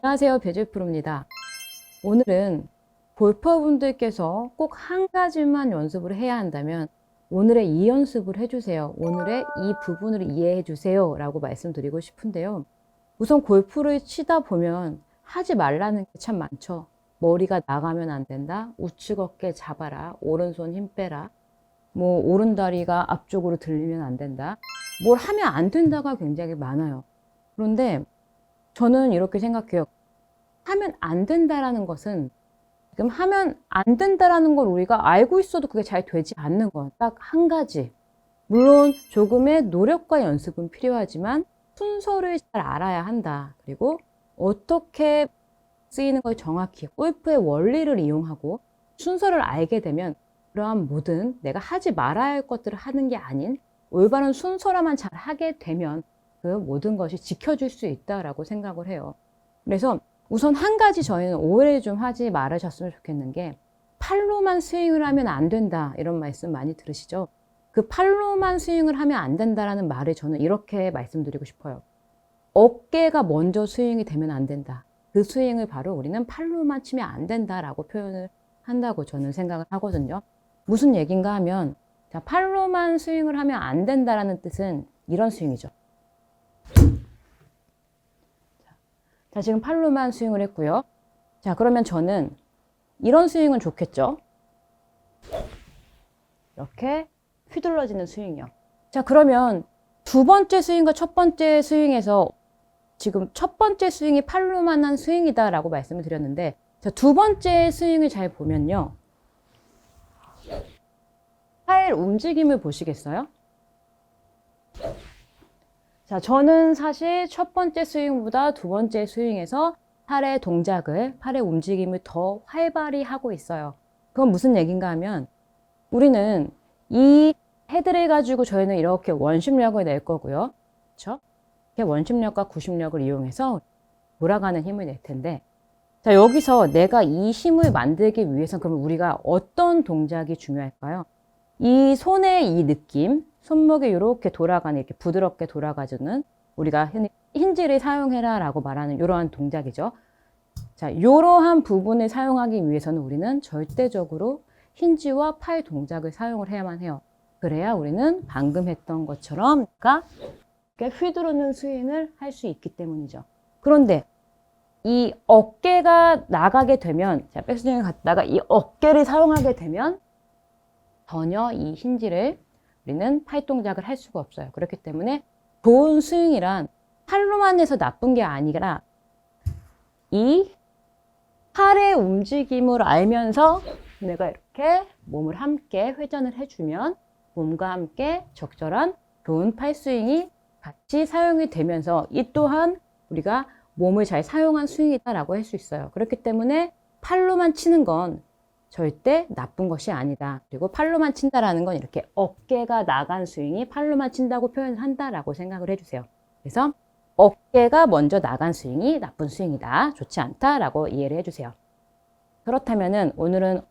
안녕하세요. 배주프로입니다. 오늘은 골퍼분들께서 꼭 한 가지만 연습을 해야 한다면 오늘의 이 연습을 해주세요. 오늘의 이 부분을 이해해 주세요. 라고 말씀드리고 싶은데요. 우선 골프를 치다 보면 하지 말라는 게 참 많죠. 머리가 나가면 안 된다. 우측 어깨 잡아라. 오른손 힘 빼라. 오른다리가 앞쪽으로 들리면 안 된다. 뭘 하면 안 된다가 굉장히 많아요. 그런데 저는 이렇게 생각해요. 하면 안 된다라는 것은 지금 하면 안 된다라는 걸 우리가 알고 있어도 그게 잘 되지 않는 건 딱 한 가지. 물론 조금의 노력과 연습은 필요하지만 순서를 잘 알아야 한다. 그리고 어떻게 쓰이는 걸 정확히 골프의 원리를 이용하고 순서를 알게 되면 그러한 모든 내가 하지 말아야 할 것들을 하는 게 아닌 올바른 순서라만 잘 하게 되면 그 모든 것이 지켜줄 수 있다라고 생각을 해요. 그래서 우선 한 가지 저희는 오해를 좀 하지 말으셨으면 좋겠는 게 팔로만 스윙을 하면 안 된다 이런 말씀 많이 들으시죠? 그 팔로만 스윙을 하면 안 된다라는 말을 저는 이렇게 말씀드리고 싶어요. 어깨가 먼저 스윙이 되면 안 된다. 그 스윙을 바로 우리는 팔로만 치면 안 된다라고 표현을 한다고 저는 생각을 하거든요. 무슨 얘기인가 하면 자, 팔로만 스윙을 하면 안 된다라는 뜻은 이런 스윙이죠. 자, 지금 팔로만 스윙을 했고요. 자, 그러면 저는 이런 스윙은 좋겠죠? 이렇게 휘둘러지는 스윙이요. 자, 그러면 두 번째 스윙과 첫 번째 스윙에서 지금 첫 번째 스윙이 팔로만 한 스윙이다라고 말씀을 드렸는데 자, 두 번째 스윙을 잘 보면요. 팔 움직임을 보시겠어요? 자, 저는 사실 첫 번째 스윙보다 두 번째 스윙에서 팔의 동작을, 팔의 움직임을 더 활발히 하고 있어요. 그건 무슨 얘기인가 하면 우리는 이 헤드를 가지고 저희는 이렇게 원심력을 낼 거고요. 그렇죠? 이렇게 원심력과 구심력을 이용해서 돌아가는 힘을 낼 텐데 자, 여기서 내가 이 힘을 만들기 위해서 그러면 우리가 어떤 동작이 중요할까요? 이 손의 이 느낌, 손목이 이렇게 돌아가는, 이렇게 부드럽게 돌아가주는 우리가 흔히 힌지를 사용해라 라고 말하는 이러한 동작이죠. 자, 이러한 부분을 사용하기 위해서는 우리는 절대적으로 힌지와 팔 동작을 사용을 해야만 해요. 그래야 우리는 방금 했던 것처럼 이렇게 휘두르는 스윙을 할 수 있기 때문이죠. 그런데 이 어깨가 나가게 되면, 자, 백스윙을 갔다가 이 어깨를 사용하게 되면 전혀 이 힌지를 우리는 팔 동작을 할 수가 없어요. 그렇기 때문에 좋은 스윙이란 팔로만 해서 나쁜 게 아니라 이 팔의 움직임을 알면서 내가 이렇게 몸을 함께 회전을 해주면 몸과 함께 적절한 좋은 팔 스윙이 같이 사용이 되면서 이 또한 우리가 몸을 잘 사용한 스윙이다라고 할 수 있어요. 그렇기 때문에 팔로만 치는 건 절대 나쁜 것이 아니다. 그리고 팔로만 친다라는 건 이렇게 어깨가 나간 스윙이 팔로만 친다고 표현을 한다라고 생각을 해주세요. 그래서 어깨가 먼저 나간 스윙이 나쁜 스윙이다. 좋지 않다라고 이해를 해주세요. 그렇다면은 오늘은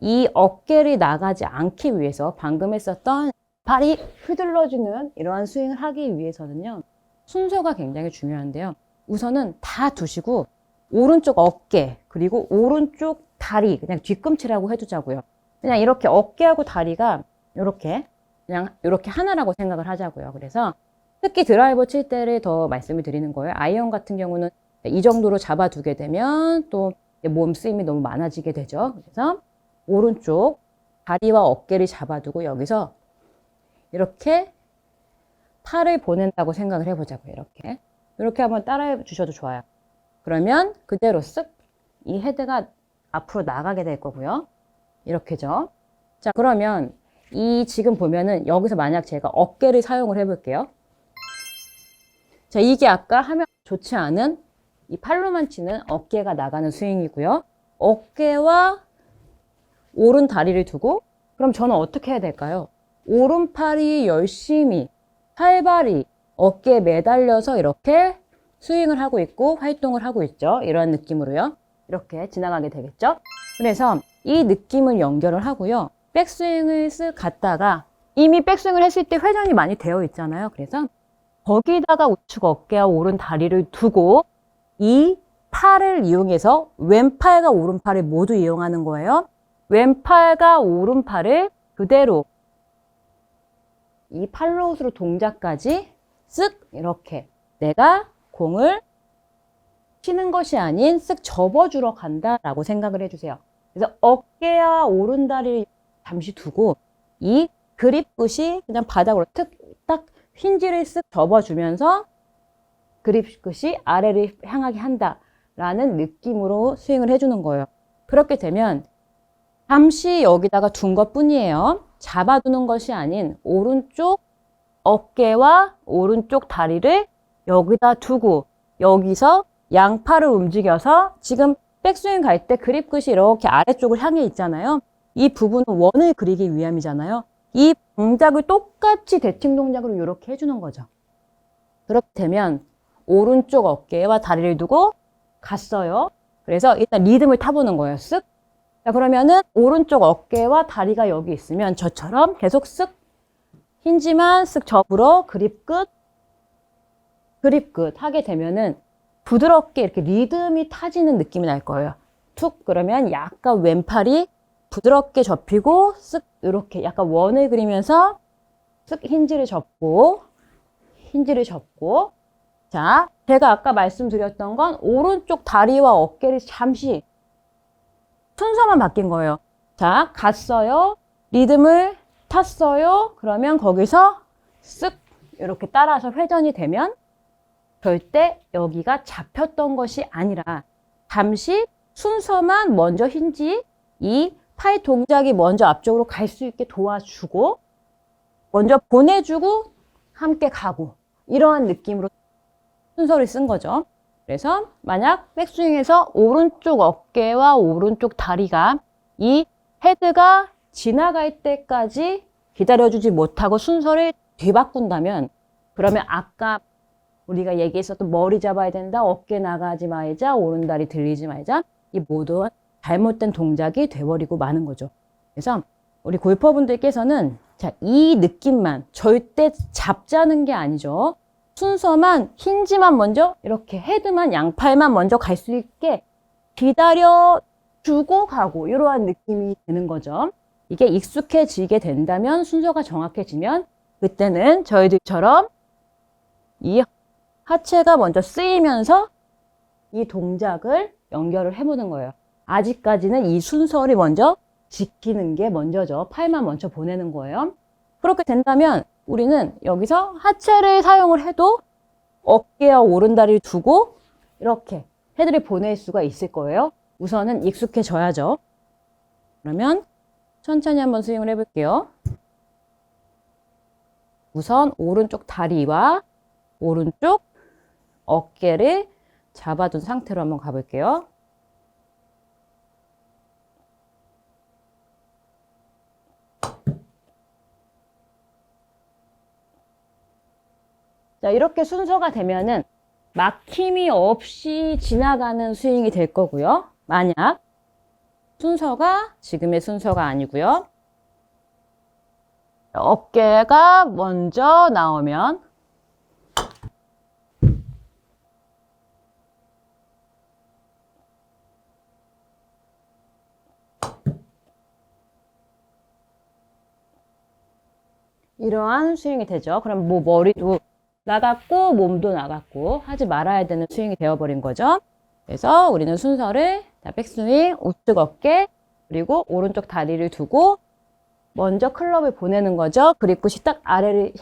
이 어깨를 나가지 않기 위해서 방금 했었던 팔이 휘둘러주는 이러한 스윙을 하기 위해서는요. 순서가 굉장히 중요한데요. 우선은 다 두시고 오른쪽 어깨 그리고 오른쪽 다리 그냥 뒤꿈치라고 해두자고요. 그냥 이렇게 어깨하고 다리가 이렇게 그냥 이렇게 하나라고 생각을 하자고요. 그래서 특히 드라이버 칠 때를 더 말씀을 드리는 거예요. 아이언 같은 경우는 이 정도로 잡아두게 되면 또 몸 쓰임이 너무 많아지게 되죠. 그래서 오른쪽 다리와 어깨를 잡아두고 여기서 이렇게 팔을 보낸다고 생각을 해보자고요. 이렇게 한번 따라해 주셔도 좋아요. 그러면 그대로 쓱 이 헤드가 앞으로 나가게 될 거고요. 이렇게죠. 자, 그러면 이 지금 보면은 여기서 만약 제가 어깨를 사용을 해볼게요. 자, 이게 아까 하면 좋지 않은 이 팔로만 치는 어깨가 나가는 스윙이고요. 어깨와 오른 다리를 두고 그럼 저는 어떻게 해야 될까요? 오른팔이 열심히 활발히 어깨에 매달려서 이렇게 스윙을 하고 있고 활동을 하고 있죠. 이런 느낌으로요. 이렇게 지나가게 되겠죠. 그래서 이 느낌을 연결을 하고요. 백스윙을 쓱 갔다가 이미 백스윙을 했을 때 회전이 많이 되어 있잖아요. 그래서 거기다가 우측 어깨와 오른 다리를 두고 이 팔을 이용해서 왼팔과 오른팔을 모두 이용하는 거예요. 왼팔과 오른팔을 그대로 이 팔로우스루 동작까지 쓱 이렇게 내가 공을 치는 것이 아닌 쓱 접어주러 간다라고 생각을 해주세요. 그래서 어깨와 오른다리를 잠시 두고 이 그립 끝이 그냥 바닥으로 딱 힌지를 쓱 접어주면서 그립 끝이 아래를 향하게 한다라는 느낌으로 스윙을 해주는 거예요. 그렇게 되면 잠시 여기다가 둔 것뿐이에요. 잡아두는 것이 아닌 오른쪽 어깨와 오른쪽 다리를 여기다 두고 여기서 양팔을 움직여서 지금 백스윙 갈 때 그립 끝이 이렇게 아래쪽을 향해 있잖아요. 이 부분은 원을 그리기 위함이잖아요. 이 동작을 똑같이 대칭 동작으로 이렇게 해주는 거죠. 그렇게 되면 오른쪽 어깨와 다리를 두고 갔어요. 그래서 일단 리듬을 타보는 거예요. 쓱. 자, 그러면은 오른쪽 어깨와 다리가 여기 있으면 저처럼 계속 쓱 힌지만 쓱 접으러 그립 끝 하게 되면은 부드럽게 이렇게 리듬이 타지는 느낌이 날 거예요. 툭 그러면 약간 왼팔이 부드럽게 접히고 쓱 이렇게 약간 원을 그리면서 쓱 힌지를 접고 자, 제가 아까 말씀드렸던 건 오른쪽 다리와 어깨를 잠시 순서만 바뀐 거예요. 자, 갔어요. 리듬을 탔어요. 그러면 거기서 쓱 이렇게 따라서 회전이 되면 절대 여기가 잡혔던 것이 아니라 잠시 순서만 먼저 힌지 이 팔 동작이 먼저 앞쪽으로 갈 수 있게 도와주고 먼저 보내주고 함께 가고 이러한 느낌으로 순서를 쓴 거죠. 그래서 만약 백스윙에서 오른쪽 어깨와 오른쪽 다리가 이 헤드가 지나갈 때까지 기다려주지 못하고 순서를 뒤바꾼다면 그러면 아까 우리가 얘기했었던 머리 잡아야 된다, 어깨 나가지 말자, 오른다리 들리지 말자 이 모두 잘못된 동작이 돼버리고 마는 거죠. 그래서 우리 골퍼분들께서는 자, 이 느낌만 절대 잡자는 게 아니죠. 순서만 힌지만 먼저 이렇게 헤드만 양팔만 먼저 갈 수 있게 기다려 주고 가고 이러한 느낌이 드는 거죠. 이게 익숙해지게 된다면 순서가 정확해지면 그때는 저희들처럼 이 하체가 먼저 쓰이면서 이 동작을 연결을 해보는 거예요. 아직까지는 이 순서를 먼저 지키는 게 먼저죠. 팔만 먼저 보내는 거예요. 그렇게 된다면 우리는 여기서 하체를 사용을 해도 어깨와 오른다리를 두고 이렇게 헤드를 보낼 수가 있을 거예요. 우선은 익숙해져야죠. 그러면 천천히 한번 스윙을 해볼게요. 우선 오른쪽 다리와 오른쪽 어깨를 잡아둔 상태로 한번 가볼게요. 자, 이렇게 순서가 되면은 막힘이 없이 지나가는 스윙이 될 거고요. 만약 순서가 지금의 순서가 아니고요. 어깨가 먼저 나오면 이러한 스윙이 되죠. 그럼 뭐 머리도 나갔고 몸도 나갔고 하지 말아야 되는 스윙이 되어버린 거죠. 그래서 우리는 순서를 백스윙, 우측 어깨 그리고 오른쪽 다리를 두고 먼저 클럽을 보내는 거죠. 그립 끝이 딱 아래를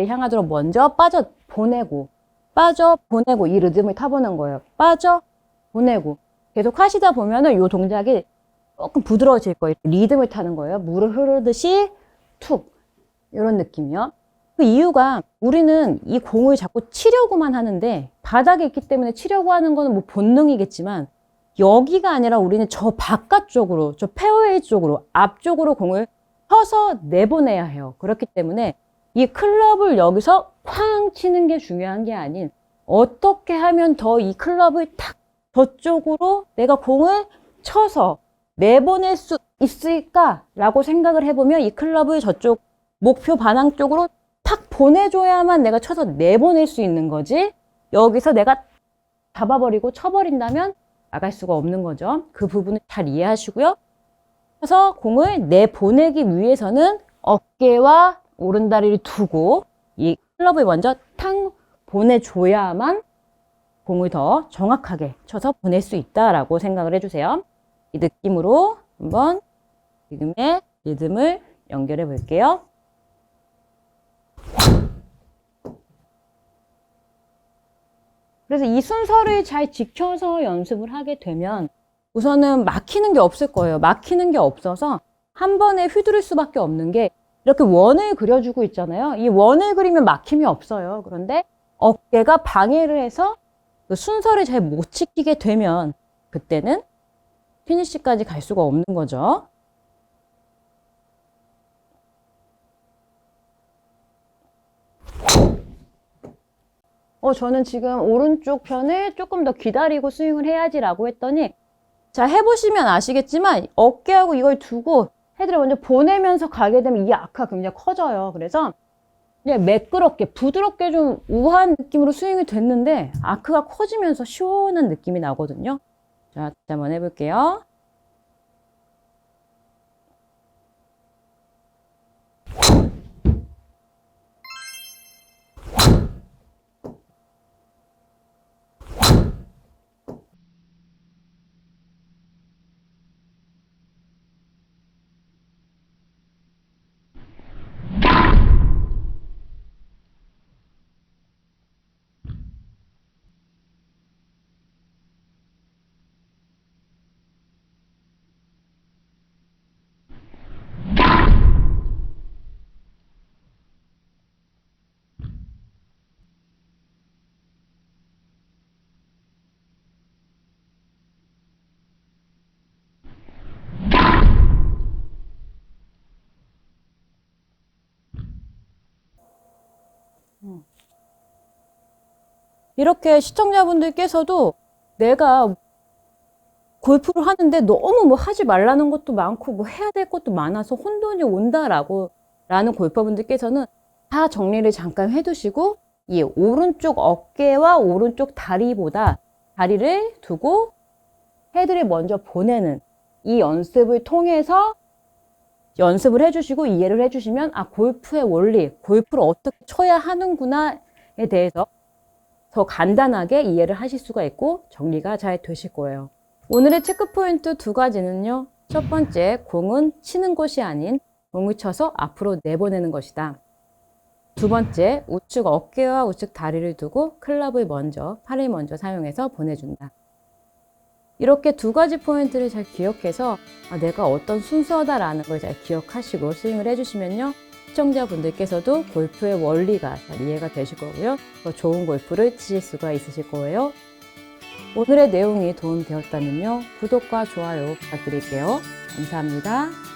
향하도록 먼저 빠져 보내고 이 리듬을 타보는 거예요. 빠져 보내고 계속 하시다 보면은 이 동작이 조금 부드러워질 거예요. 리듬을 타는 거예요. 물을 흐르듯이 툭 이런 느낌이요. 그 이유가 우리는 이 공을 자꾸 치려고만 하는데 바닥에 있기 때문에 치려고 하는 거는 뭐 본능이겠지만 여기가 아니라 우리는 저 바깥쪽으로 저 페어웨이 쪽으로 앞쪽으로 공을 쳐서 내보내야 해요. 그렇기 때문에 이 클럽을 여기서 쾅 치는 게 중요한 게 아닌 어떻게 하면 더 이 클럽을 탁 저쪽으로 내가 공을 쳐서 내보낼 수 있을까라고 생각을 해보면 이 클럽을 저쪽 목표 반항 쪽으로 탁 보내줘야만 내가 쳐서 내보낼 수 있는 거지. 여기서 내가 잡아버리고 쳐버린다면 나갈 수가 없는 거죠. 그 부분을 잘 이해하시고요. 그래서 공을 내보내기 위해서는 어깨와 오른다리를 두고 이 클럽을 먼저 탕 보내줘야만 공을 더 정확하게 쳐서 보낼 수 있다라고 생각을 해주세요. 이 느낌으로 한번 지금의 리듬을 연결해 볼게요. 그래서 이 순서를 잘 지켜서 연습을 하게 되면 우선은 막히는 게 없을 거예요. 막히는 게 없어서 한 번에 휘두를 수밖에 없는 게 이렇게 원을 그려주고 있잖아요. 이 원을 그리면 막힘이 없어요. 그런데 어깨가 방해를 해서 그 순서를 잘 못 지키게 되면 그때는 피니시까지 갈 수가 없는 거죠. 저는 지금 오른쪽 편을 조금 더 기다리고 스윙을 해야지라고 했더니 자, 해보시면 아시겠지만 어깨하고 이걸 두고 헤드를 먼저 보내면서 가게 되면 이 아크가 굉장히 커져요. 그래서 그냥 매끄럽게 부드럽게 좀 우아한 느낌으로 스윙이 됐는데 아크가 커지면서 시원한 느낌이 나거든요. 자, 다시 한번 해볼게요. 이렇게 시청자분들께서도 내가 골프를 하는데 너무 뭐 하지 말라는 것도 많고 뭐 해야 될 것도 많아서 혼돈이 온다라고 라는 골퍼분들께서는 다 정리를 잠깐 해두시고 이 오른쪽 어깨와 오른쪽 다리보다 다리를 두고 헤드를 먼저 보내는 이 연습을 통해서 연습을 해주시고 이해를 해주시면 아 골프의 원리, 골프를 어떻게 쳐야 하는구나에 대해서 더 간단하게 이해를 하실 수가 있고 정리가 잘 되실 거예요. 오늘의 체크포인트 두 가지는요. 첫 번째, 공은 치는 것이 아닌 공을 쳐서 앞으로 내보내는 것이다. 두 번째, 우측 어깨와 우측 다리를 두고 클럽을 먼저, 팔을 먼저 사용해서 보내준다. 이렇게 두 가지 포인트를 잘 기억해서 내가 어떤 순서다라는 걸 잘 기억하시고 스윙을 해주시면요. 시청자분들께서도 골프의 원리가 잘 이해가 되실 거고요. 더 좋은 골프를 치실 수가 있으실 거예요. 오늘의 내용이 도움되었다면요. 구독과 좋아요 부탁드릴게요. 감사합니다.